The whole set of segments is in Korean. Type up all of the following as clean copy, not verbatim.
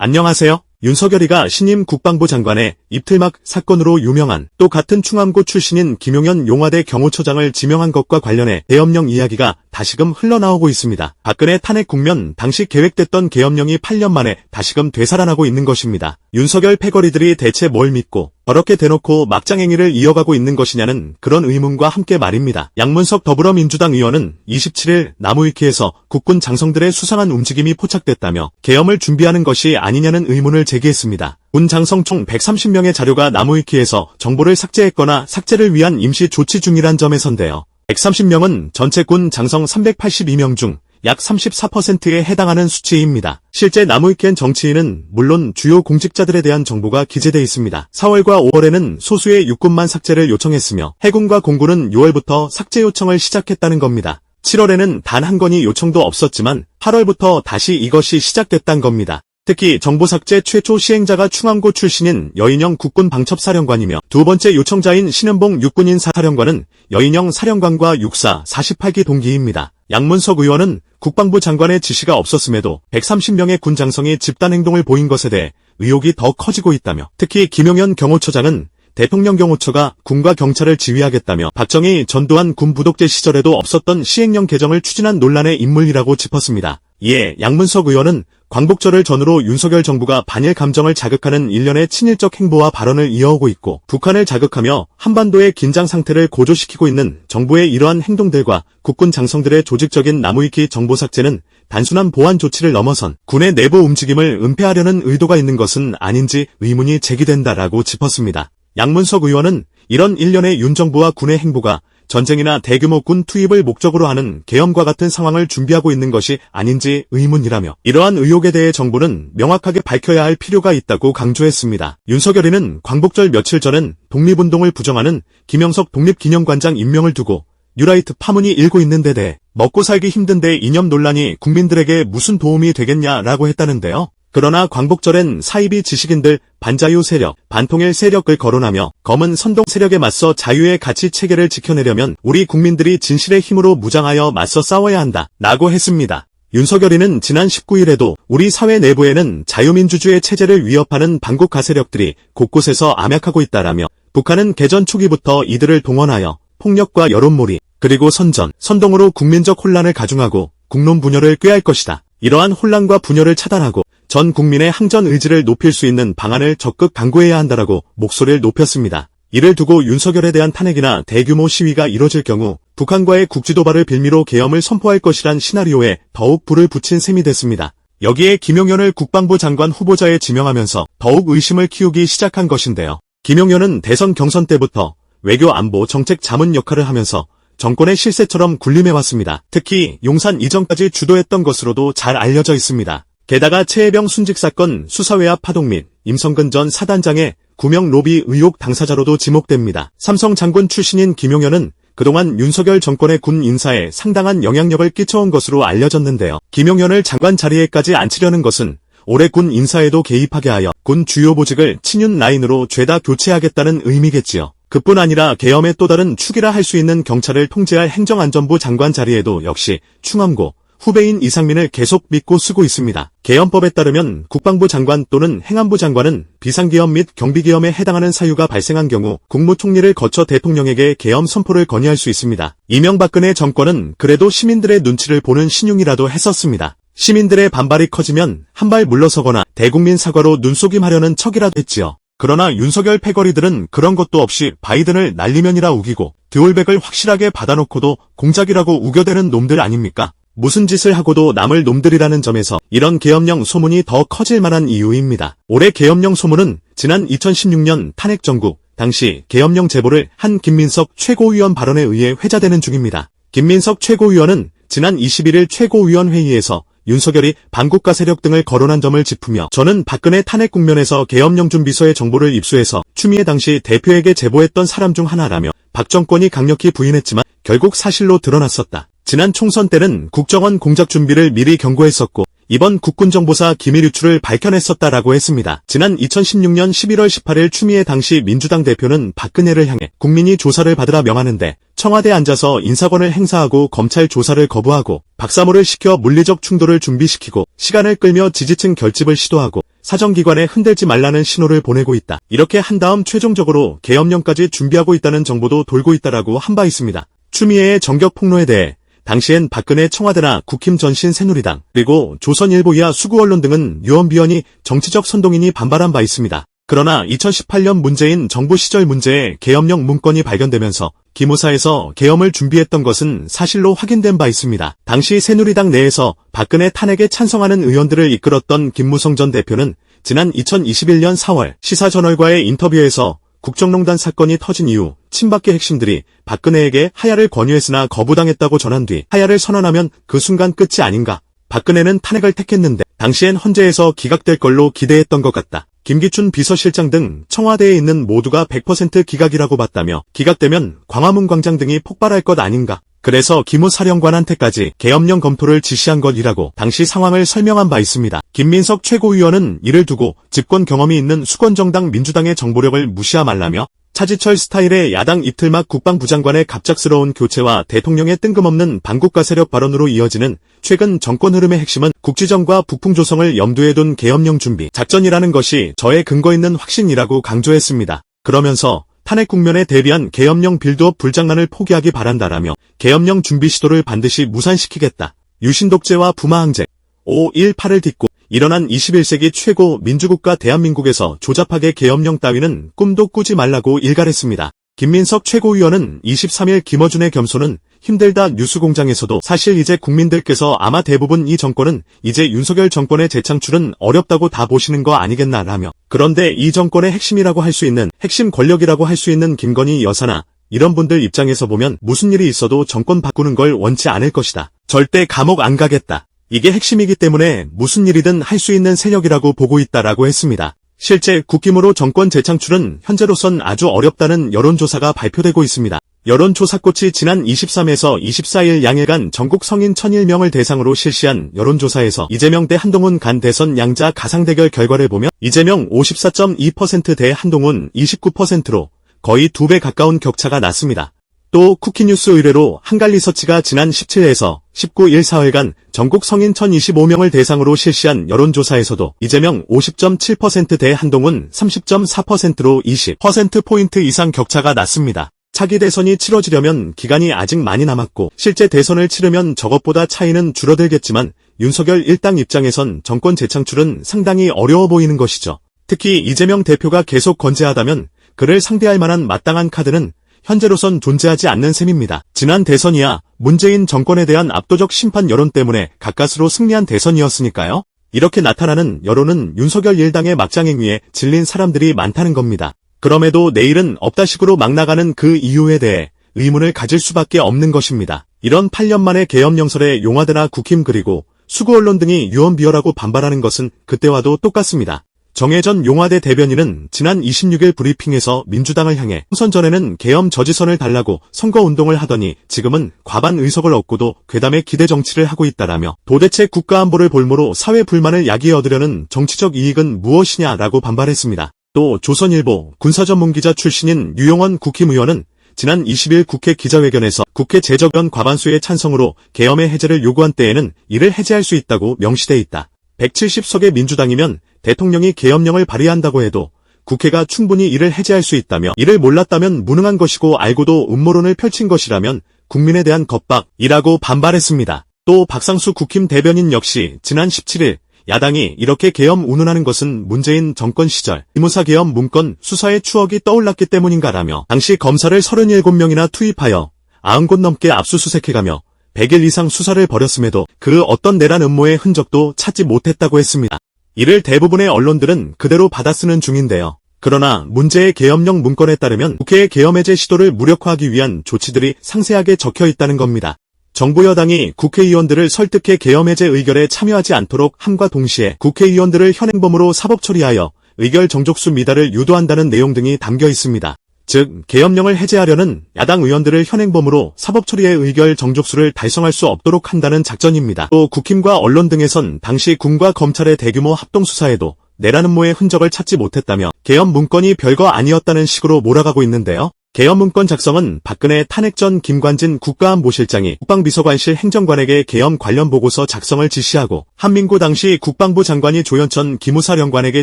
안녕하세요. 윤석열이가 신임 국방부 장관의 입틀막 사건으로 유명한 또 같은 충암고 출신인 김용현 용화대 경호처장을 지명한 것과 관련해 계엄령 이야기가 다시금 흘러나오고 있습니다. 박근혜 탄핵 국면 당시 계획됐던 계엄령이 8년 만에 다시금 되살아나고 있는 것입니다. 윤석열 패거리들이 대체 뭘 믿고 저렇게 대놓고 막장행위를 이어가고 있는 것이냐는 그런 의문과 함께 말입니다. 양문석 더불어민주당 의원은 27일 나무위키에서 국군 장성들의 수상한 움직임이 포착됐다며 계엄을 준비하는 것이 아니냐는 의문을 제기했습니다. 군 장성 총 130명의 자료가 나무위키에서 정보를 삭제했거나 삭제를 위한 임시 조치 중이란 점에선데요. 130명은 전체 군 장성 382명 중 약 34%에 해당하는 수치입니다. 실제 나무위키엔 정치인은 물론 주요 공직자들에 대한 정보가 기재돼 있습니다. 4월과 5월에는 소수의 육군만 삭제를 요청했으며 해군과 공군은 6월부터 삭제 요청을 시작했다는 겁니다. 7월에는 단 한 건의 요청도 없었지만 8월부터 다시 이것이 시작됐단 겁니다. 특히 정보 삭제 최초 시행자가 충암고 출신인 여인영 국군 방첩사령관이며 두 번째 요청자인 신은봉 육군인사사령관은 여인영 사령관과 육사 48기 동기입니다. 양문석 의원은 국방부 장관의 지시가 없었음에도 130명의 군 장성이 집단 행동을 보인 것에 대해 의혹이 더 커지고 있다며 특히 김용현 경호처장은 대통령 경호처가 군과 경찰을 지휘하겠다며 박정희 전두환 군 부독재 시절에도 없었던 시행령 개정을 추진한 논란의 인물이라고 짚었습니다. 이에 양문석 의원은 광복절을 전후로 윤석열 정부가 반일 감정을 자극하는 일련의 친일적 행보와 발언을 이어오고 있고 북한을 자극하며 한반도의 긴장 상태를 고조시키고 있는 정부의 이러한 행동들과 국군 장성들의 조직적인 나무위키 정보 삭제는 단순한 보안 조치를 넘어선 군의 내부 움직임을 은폐하려는 의도가 있는 것은 아닌지 의문이 제기된다라고 짚었습니다. 양문석 의원은 이런 일련의 윤 정부와 군의 행보가 전쟁이나 대규모 군 투입을 목적으로 하는 계엄과 같은 상황을 준비하고 있는 것이 아닌지 의문이라며 이러한 의혹에 대해 정부는 명확하게 밝혀야 할 필요가 있다고 강조했습니다. 윤석열이는 광복절 며칠 전엔 독립운동을 부정하는 김영석 독립기념관장 임명을 두고 뉴라이트 파문이 일고 있는 데 대해 먹고 살기 힘든데 이념 논란이 국민들에게 무슨 도움이 되겠냐라고 했다는데요. 그러나 광복절엔 사이비 지식인들, 반자유 세력, 반통일 세력을 거론하며 검은 선동 세력에 맞서 자유의 가치 체계를 지켜내려면 우리 국민들이 진실의 힘으로 무장하여 맞서 싸워야 한다 라고 했습니다. 윤석열이는 지난 19일에도 우리 사회 내부에는 자유민주주의 체제를 위협하는 반국가 세력들이 곳곳에서 암약하고 있다라며 북한은 개전 초기부터 이들을 동원하여 폭력과 여론몰이 그리고 선동으로 국민적 혼란을 가중하고 국론 분열을 꾀할 것이다. 이러한 혼란과 분열을 차단하고 전 국민의 항전 의지를 높일 수 있는 방안을 적극 강구해야 한다라고 목소리를 높였습니다. 이를 두고 윤석열에 대한 탄핵이나 대규모 시위가 이뤄질 경우 북한과의 국지도발을 빌미로 계엄을 선포할 것이란 시나리오에 더욱 불을 붙인 셈이 됐습니다. 여기에 김용현을 국방부 장관 후보자에 지명하면서 더욱 의심을 키우기 시작한 것인데요. 김용현은 대선 경선 때부터 외교 안보 정책 자문 역할을 하면서 정권의 실세처럼 군림해왔습니다. 특히 용산 이전까지 주도했던 것으로도 잘 알려져 있습니다. 게다가 최혜병 순직 사건 수사외압 파동 및 임성근 전 사단장의 구명 로비 의혹 당사자로도 지목됩니다. 삼성 장군 출신인 김용현은 그동안 윤석열 정권의 군 인사에 상당한 영향력을 끼쳐온 것으로 알려졌는데요. 김용현을 장관 자리에까지 앉히려는 것은 올해 군 인사에도 개입하게 하여 군 주요 보직을 친윤 라인으로 죄다 교체하겠다는 의미겠지요. 그뿐 아니라 계엄의 또 다른 축이라 할 수 있는 경찰을 통제할 행정안전부 장관 자리에도 역시 충암고 후배인 이상민을 계속 믿고 쓰고 있습니다. 계엄법에 따르면 국방부 장관 또는 행안부 장관은 비상계엄 및 경비계엄에 해당하는 사유가 발생한 경우 국무총리를 거쳐 대통령에게 계엄 선포를 건의할 수 있습니다. 이명박근혜 정권은 그래도 시민들의 눈치를 보는 신용이라도 했었습니다. 시민들의 반발이 커지면 한 발 물러서거나 대국민 사과로 눈속임하려는 척이라도 했지요. 그러나 윤석열 패거리들은 그런 것도 없이 바이든을 날리면이라 우기고 드올백을 확실하게 받아놓고도 공작이라고 우겨대는 놈들 아닙니까? 무슨 짓을 하고도 남을 놈들이라는 점에서 이런 계엄령 소문이 더 커질 만한 이유입니다. 올해 계엄령 소문은 지난 2016년 탄핵 정국 당시 계엄령 제보를 한 김민석 최고위원 발언에 의해 회자되는 중입니다. 김민석 최고위원은 지난 21일 최고위원회의에서 윤석열이 반국가 세력 등을 거론한 점을 짚으며 저는 박근혜 탄핵 국면에서 계엄령 준비서의 정보를 입수해서 추미애 당시 대표에게 제보했던 사람 중 하나라며 박 정권이 강력히 부인했지만 결국 사실로 드러났었다. 지난 총선 때는 국정원 공작 준비를 미리 경고했었고 이번 국군정보사 기밀 유출을 밝혀냈었다라고 했습니다. 지난 2016년 11월 18일 추미애 당시 민주당 대표는 박근혜를 향해 국민이 조사를 받으라 명하는데 청와대에 앉아서 인사권을 행사하고 검찰 조사를 거부하고 박사모를 시켜 물리적 충돌을 준비시키고 시간을 끌며 지지층 결집을 시도하고 사정기관에 흔들지 말라는 신호를 보내고 있다. 이렇게 한 다음 최종적으로 계엄령까지 준비하고 있다는 정보도 돌고 있다라고 한 바 있습니다. 추미애의 정격 폭로에 대해 당시엔 박근혜 청와대나 국힘 전신 새누리당 그리고 조선일보 이하 수구 언론 등은 유언비어니 정치적 선동인이 반발한 바 있습니다. 그러나 2018년 문재인 정부 시절 문제의 계엄령 문건이 발견되면서 기무사에서 계엄을 준비했던 것은 사실로 확인된 바 있습니다. 당시 새누리당 내에서 박근혜 탄핵에 찬성하는 의원들을 이끌었던 김무성 전 대표는 지난 2021년 4월 시사저널과의 인터뷰에서 국정농단 사건이 터진 이후 친박계 핵심들이 박근혜에게 하야를 권유했으나 거부당했다고 전한 뒤 하야를 선언하면 그 순간 끝이 아닌가. 박근혜는 탄핵을 택했는데 당시엔 헌재에서 기각될 걸로 기대했던 것 같다. 김기춘 비서실장 등 청와대에 있는 모두가 100% 기각이라고 봤다며 기각되면 광화문 광장 등이 폭발할 것 아닌가. 그래서 기무사령관한테까지 계엄령 검토를 지시한 것이라고 당시 상황을 설명한 바 있습니다. 김민석 최고위원은 이를 두고 집권 경험이 있는 수권정당 민주당의 정보력을 무시하 말라며 차지철 스타일의 야당 이틀막 국방부 장관의 갑작스러운 교체와 대통령의 뜬금없는 반국가 세력 발언으로 이어지는 최근 정권 흐름의 핵심은 국지정과 북풍 조성을 염두에 둔 계엄령 준비 작전이라는 것이 저의 근거 있는 확신이라고 강조했습니다. 그러면서 탄핵 국면에 대비한 계엄령 빌드업 불장난을 포기하기 바란다라며 계엄령 준비 시도를 반드시 무산시키겠다. 유신독재와 부마항쟁 5.18을 딛고 일어난 21세기 최고 민주국가 대한민국에서 조잡하게 계엄령 따위는 꿈도 꾸지 말라고 일갈했습니다. 김민석 최고위원은 23일 김어준의 겸손은 힘들다 뉴스공장에서도 사실 이제 국민들께서 아마 대부분 이 정권은 이제 윤석열 정권의 재창출은 어렵다고 다 보시는 거 아니겠나라며 그런데 이 정권의 핵심이라고 할 수 있는 핵심 권력이라고 할 수 있는 김건희 여사나 이런 분들 입장에서 보면 무슨 일이 있어도 정권 바꾸는 걸 원치 않을 것이다. 절대 감옥 안 가겠다. 이게 핵심이기 때문에 무슨 일이든 할 수 있는 세력이라고 보고 있다라고 했습니다. 실제 국힘으로 정권 재창출은 현재로선 아주 어렵다는 여론조사가 발표되고 있습니다. 여론조사꽃이 지난 23에서 24일 양일간 전국 성인 1001명을 대상으로 실시한 여론조사에서 이재명 대 한동훈 간 대선 양자 가상대결 결과를 보면 이재명 54.2% 대 한동훈 29%로 거의 2배 가까운 격차가 났습니다. 또 쿠키뉴스 의뢰로 한갈리서치가 지난 17에서 19일 4일간 전국 성인 1025명을 대상으로 실시한 여론조사에서도 이재명 50.7% 대 한동훈 30.4%로 20%포인트 이상 격차가 났습니다. 차기 대선이 치러지려면 기간이 아직 많이 남았고 실제 대선을 치르면 저것보다 차이는 줄어들겠지만 윤석열 일당 입장에선 정권 재창출은 상당히 어려워 보이는 것이죠. 특히 이재명 대표가 계속 건재하다면 그를 상대할 만한 마땅한 카드는 현재로선 존재하지 않는 셈입니다. 지난 대선이야 문재인 정권에 대한 압도적 심판 여론 때문에 가까스로 승리한 대선이었으니까요. 이렇게 나타나는 여론은 윤석열 일당의 막장행위에 질린 사람들이 많다는 겁니다. 그럼에도 내일은 없다식으로 막 나가는 그 이유에 대해 의문을 가질 수밖에 없는 것입니다. 이런 8년 만에 계엄령설에 용화대나 국힘 그리고 수구 언론 등이 유언비어라고 반발하는 것은 그때와도 똑같습니다. 정혜전 용화대 대변인은 지난 26일 브리핑에서 민주당을 향해 총선 전에는 계엄 저지선을 달라고 선거운동을 하더니 지금은 과반 의석을 얻고도 괴담의 기대 정치를 하고 있다라며 도대체 국가안보를 볼모로 사회 불만을 야기에 얻으려는 정치적 이익은 무엇이냐라고 반발했습니다. 또 조선일보 군사전문기자 출신인 유용원 국힘 의원은 지난 20일 국회 기자회견에서 국회 재적연 과반수의 찬성으로 계엄의 해제를 요구한 때에는 이를 해제할 수 있다고 명시돼 있다. 170석의 민주당이면 대통령이 계엄령을 발의한다고 해도 국회가 충분히 이를 해제할 수 있다며 이를 몰랐다면 무능한 것이고 알고도 음모론을 펼친 것이라면 국민에 대한 겁박이라고 반발했습니다. 또 박상수 국힘 대변인 역시 지난 17일 야당이 이렇게 계엄 운운하는 것은 문재인 정권 시절 기무사 계엄 문건 수사의 추억이 떠올랐기 때문인가라며 당시 검사를 37명이나 투입하여 90곳 넘게 압수수색해가며 100일 이상 수사를 벌였음에도 그 어떤 내란 음모의 흔적도 찾지 못했다고 했습니다. 이를 대부분의 언론들은 그대로 받아쓰는 중인데요. 그러나 문제의 계엄령 문건에 따르면 국회의 계엄 해제 시도를 무력화하기 위한 조치들이 상세하게 적혀 있다는 겁니다. 정부 여당이 국회의원들을 설득해 계엄 해제 의결에 참여하지 않도록 함과 동시에 국회의원들을 현행범으로 사법 처리하여 의결 정족수 미달을 유도한다는 내용 등이 담겨 있습니다. 즉 계엄령을 해제하려는 야당 의원들을 현행범으로 사법 처리의 의결 정족수를 달성할 수 없도록 한다는 작전입니다. 또 국힘과 언론 등에선 당시 군과 검찰의 대규모 합동수사에도 내란 음모의 흔적을 찾지 못했다며 계엄 문건이 별거 아니었다는 식으로 몰아가고 있는데요. 계엄 문건 작성은 박근혜 탄핵 전 김관진 국가안보실장이 국방비서관실 행정관에게 계엄 관련 보고서 작성을 지시하고 한민구 당시 국방부 장관이 조현천 기무사령관에게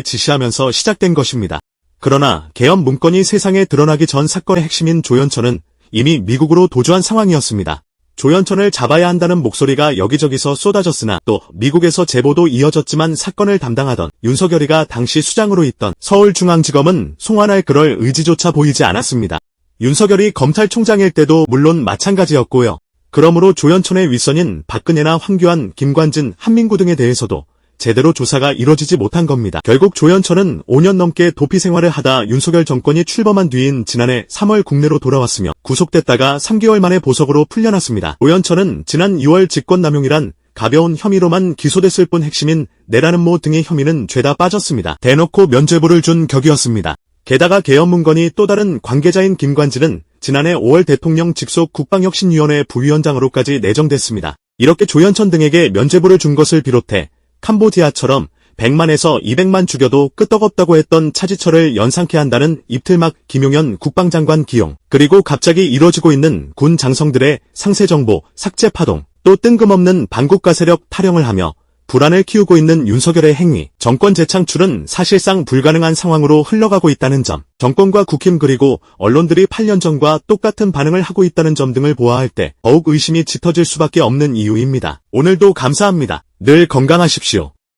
지시하면서 시작된 것입니다. 그러나 계엄 문건이 세상에 드러나기 전 사건의 핵심인 조현천은 이미 미국으로 도주한 상황이었습니다. 조현천을 잡아야 한다는 목소리가 여기저기서 쏟아졌으나 또 미국에서 제보도 이어졌지만 사건을 담당하던 윤석열이가 당시 수장으로 있던 서울중앙지검은 송환할 그럴 의지조차 보이지 않았습니다. 윤석열이 검찰총장일 때도 물론 마찬가지였고요. 그러므로 조현천의 윗선인 박근혜나 황교안, 김관진, 한민구 등에 대해서도 제대로 조사가 이뤄지지 못한 겁니다. 결국 조현천은 5년 넘게 도피 생활을 하다 윤석열 정권이 출범한 뒤인 지난해 3월 국내로 돌아왔으며 구속됐다가 3개월 만에 보석으로 풀려났습니다. 조현천은 지난 6월 직권남용이란 가벼운 혐의로만 기소됐을 뿐 핵심인 내라는 모 등의 혐의는 죄다 빠졌습니다. 대놓고 면죄부를 준 격이었습니다. 게다가 계엄 문건이 또 다른 관계자인 김관진은 지난해 5월 대통령 직속 국방혁신위원회 부위원장으로까지 내정됐습니다. 이렇게 조현천 등에게 면죄부를 준 것을 비롯해 캄보디아처럼 100만에서 200만 죽여도 끄떡없다고 했던 차지철을 연상케 한다는 입틀막 김용현 국방장관 기용, 그리고 갑자기 이뤄지고 있는 군 장성들의 상세정보, 삭제 파동, 또 뜬금없는 반국가 세력 타령을 하며 불안을 키우고 있는 윤석열의 행위, 정권 재창출은 사실상 불가능한 상황으로 흘러가고 있다는 점, 정권과 국힘 그리고 언론들이 8년 전과 똑같은 반응을 하고 있다는 점 등을 보아할 때 더욱 의심이 짙어질 수밖에 없는 이유입니다. 오늘도 감사합니다. 늘 건강하십시오.